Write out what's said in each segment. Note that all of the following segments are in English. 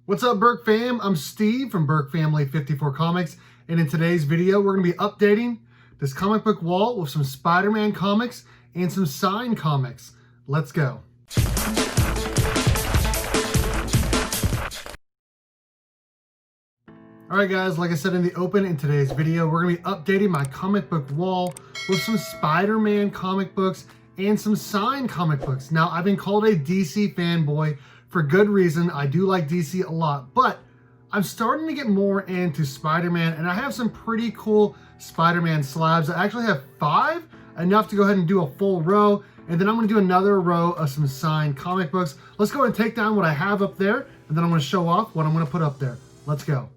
What's up, Burke fam? I'm Steve from Burke Family 54 Comics, and in today's video, we're going to be updating this comic book wall with some Spider-Man comics and some signed comics. Let's go. Alright guys, like I said in the open, in today's video, we're going to be updating my comic book wall with some Spider-Man comic books and some signed comic books. Now, I've been called a DC fanboy for good reason. I do like DC a lot, but I'm starting to get more into Spider-Man, and I have some pretty cool Spider-Man slabs. I actually have 5, enough to go ahead and do a full row, and then I'm going to do another row of some signed comic books. Let's go and take down what I have up there, and then I'm going to show off what I'm going to put up there. Let's go.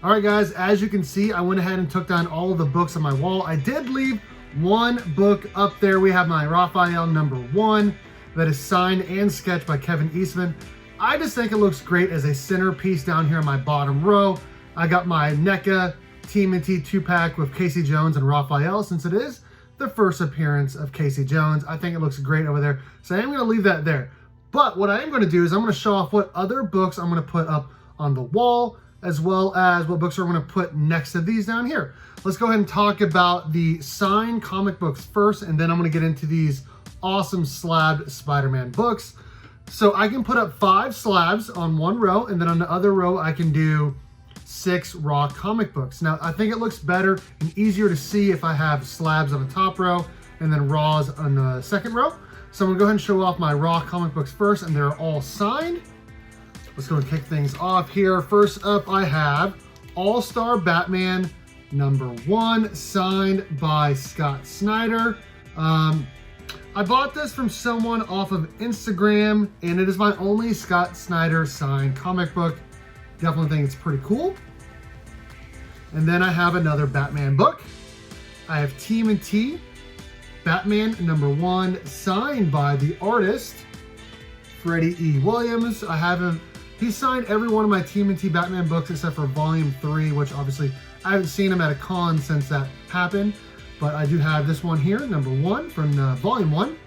Alright guys, as you can see, I went ahead and took down all of the books on my wall. I did leave one book up there. We have my Raphael #1 that is signed and sketched by Kevin Eastman. I just think it looks great as a centerpiece down here in my bottom row. I got my NECA TMNT 2-pack with Casey Jones and Raphael, since it is the first appearance of Casey Jones. I think it looks great over there, so I am going to leave that there. But what I am going to do is I'm going to show off what other books I'm going to put up on the wall, as well as what books we're going to put next to these down here. Let's go ahead and talk about the signed comic books first, and then I'm going to get into these awesome slabbed Spider-Man books. So I can put up 5 slabs on one row, and then on the other row I can do 6 raw comic books. Now I think it looks better and easier to see if I have slabs on the top row and then raws on the second row. So I'm going to go ahead and show off my raw comic books first, and they're all signed. Let's go and kick things off here. First up, I have All-Star Batman #1, signed by Scott Snyder. I bought this from someone off of Instagram, and it is my only Scott Snyder signed comic book. Definitely think it's pretty cool. And then I have another Batman book. I have TMNT Batman #1, signed by the artist Freddie E. Williams. He signed every one of my TMNT Batman books except for Volume 3, which obviously I haven't seen him at a con since that happened. But I do have this one here, #1 from Volume 1.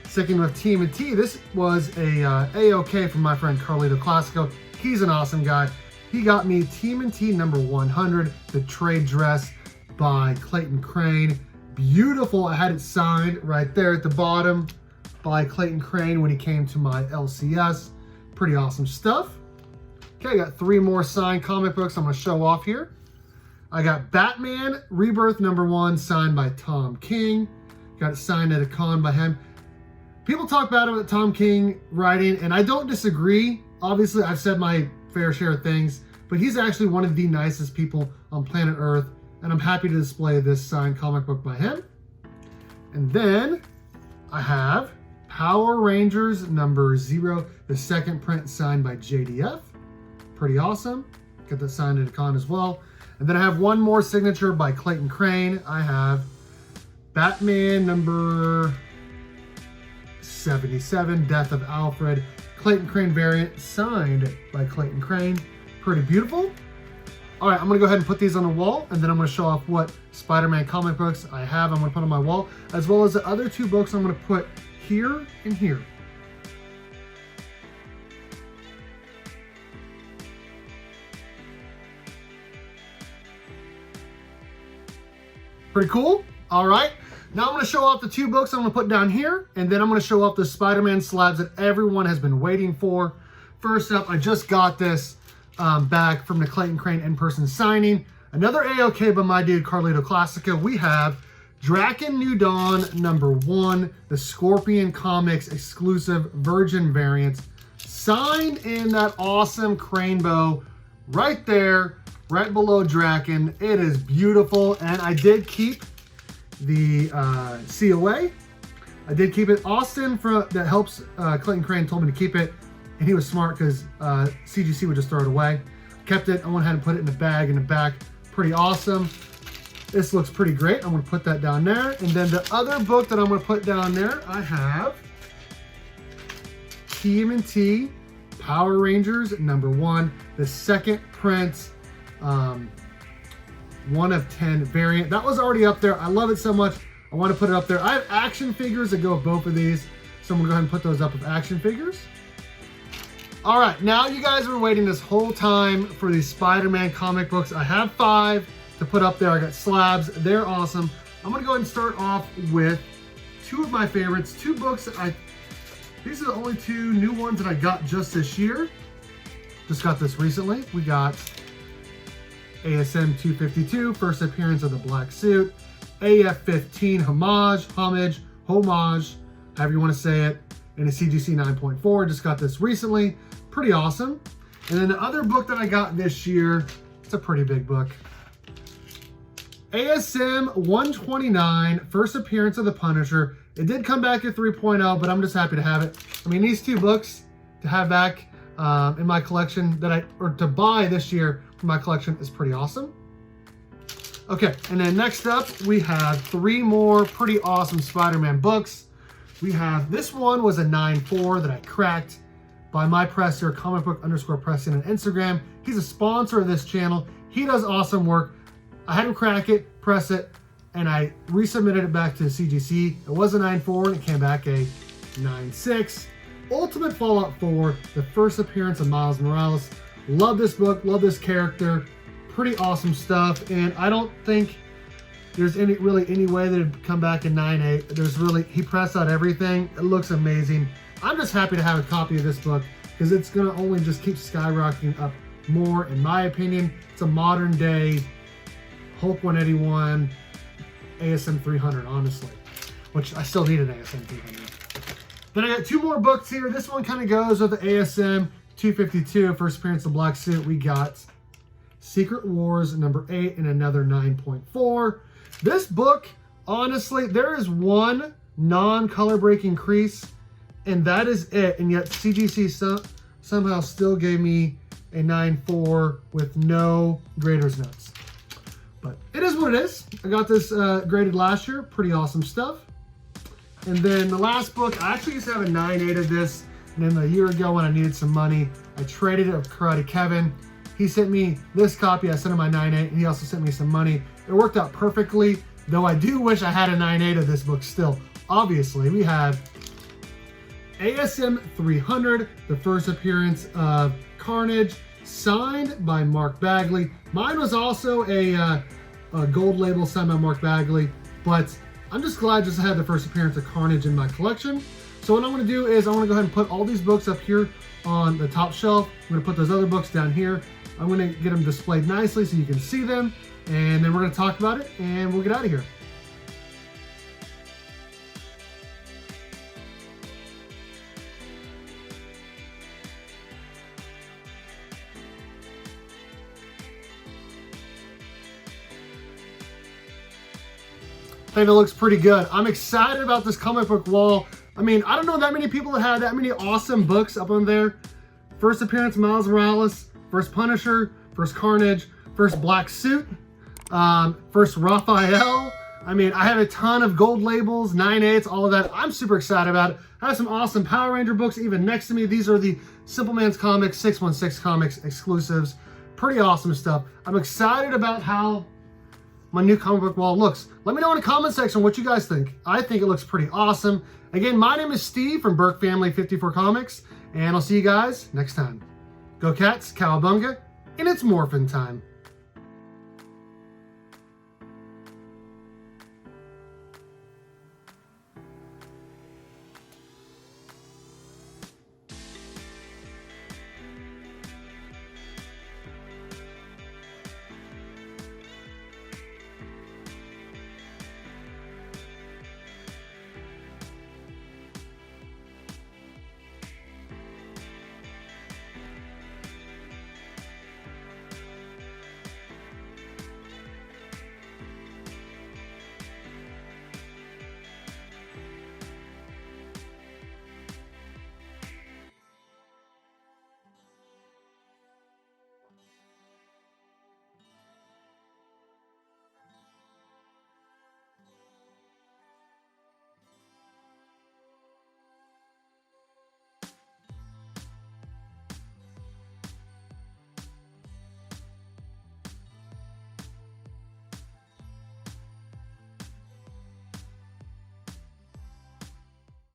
Sticking with TMNT, this was a A-OK from my friend Carlito Classico. He's an awesome guy. He got me TMNT #100, the trade dress by Clayton Crane. Beautiful. I had it signed right there at the bottom by Clayton Crane when he came to my LCS. Pretty awesome stuff. Okay, I got 3 more signed comic books I'm going to show off here. I got Batman Rebirth #1, signed by Tom King. Got it signed at a con by him. People talk bad about Tom King writing, and I don't disagree. Obviously, I've said my fair share of things, but he's actually one of the nicest people on planet Earth, and I'm happy to display this signed comic book by him. And then I have Power Rangers #0, the second print, signed by JDF. Pretty awesome. Got that signed at a con as well. And then I have one more signature by Clayton Crane. I have Batman #77, Death of Alfred, Clayton Crane variant, signed by Clayton Crane. Pretty beautiful. All right, I'm going to go ahead and put these on the wall, and then I'm going to show off what Spider-Man comic books I have I'm going to put on my wall, as well as the other 2 books I'm going to put here and here. Pretty cool. All right. Now I'm going to show off the 2 books I'm going to put down here, and then I'm going to show off the Spider-Man slabs that everyone has been waiting for. First up, I just got this back from the Clayton Crane in-person signing. Another A-OK by my dude Carlito Classico. We have Draken New Dawn #1, the Scorpion Comics exclusive Virgin variant, signed in that awesome crane bow right there, right below Draken. It is beautiful, and I did keep the COA. I did keep it. Austin that helps Clayton Crane told me to keep it, and he was smart because CGC would just throw it away. Kept it. I went ahead and put it in the bag in the back. Pretty awesome. This looks pretty great. I'm going to put that down there. And then the other book that I'm going to put down there, I have TMNT Power Rangers #1, the second print 1 of 10 variant. That was already up there. I love it so much. I want to put it up there. I have action figures that go with both of these. So I'm going to go ahead and put those up with action figures. All right, now you guys were waiting this whole time for these Spider-Man comic books. I have 5 to put up there. I got Slabs. They're awesome. I'm going to go ahead and start off with 2 of my favorites. 2 books that these are the only 2 new ones that I got just this year. Just got this recently. We got ASM 252, first appearance of the black suit. AF 15, homage, however you want to say it, in a CGC 9.4. Just got this recently. Pretty awesome. And then the other book that I got this year, it's a pretty big book. ASM 129, first appearance of the Punisher. It did come back at 3.0, but I'm just happy to have it. I mean, these 2 books to have back in my collection or to buy this year for my collection is pretty awesome. Okay, and then next up, we have 3 more pretty awesome Spider-Man books. We have, this one was a 9.4 that I cracked by my presser, comicbook_pressing on Instagram. He's a sponsor of this channel. He does awesome work. I had him crack it, press it, and I resubmitted it back to the CGC. It was a 9.4 and it came back a 9.6. Ultimate Fallout 4, the first appearance of Miles Morales. Love this book, love this character. Pretty awesome stuff, and I don't think there's really any way that it'd come back in 9.8. He pressed out everything. It looks amazing. I'm just happy to have a copy of this book because it's gonna only just keep skyrocketing up more, in my opinion. It's a modern day Hulk 181, ASM 300, honestly, which I still need an ASM 300. Then I got 2 more books here. This one kind of goes with the ASM 252, first appearance of Black Suit. We got Secret Wars number 8 and another 9.4. This book, honestly, there is 1 non-color breaking crease, and that is it. And yet CGC somehow still gave me a 9.4 with no grader's notes. But it is what it is. I got this graded last year. Pretty awesome stuff. And then the last book, I actually used to have a 9.8 of this. And then a year ago when I needed some money, I traded it with Karate Kevin. He sent me this copy. I sent him my 9.8, and he also sent me some money. It worked out perfectly, though I do wish I had a 9.8 of this book still. Obviously, we have ASM 300, the first appearance of Carnage, signed by Mark Bagley. Mine was also a gold label signed by Mark Bagley, but I'm just glad just to have the first appearance of Carnage in my collection. So what I'm going to do is I want to go ahead and put all these books up here on the top shelf. I'm going to put those other books down here. I'm going to get them displayed nicely so you can see them, and then we're going to talk about it, and we'll get out of here. I think it looks pretty good. I'm excited about this comic book wall. I mean, I don't know that many people that have that many awesome books up on there. First appearance, Miles Morales. First Punisher. First Carnage. First Black Suit. First Raphael. I mean, I have a ton of gold labels, 9.8s, all of that. I'm super excited about it. I have some awesome Power Ranger books even next to me. These are the Simple Man's Comics, 616 Comics exclusives. Pretty awesome stuff. I'm excited about how my new comic book wall looks. Let me know in the comment section what you guys think. I think it looks pretty awesome. Again, my name is Steve from Burke Family 54 Comics, and I'll see you guys next time. Go Cats, Cowabunga, and it's Morphin time.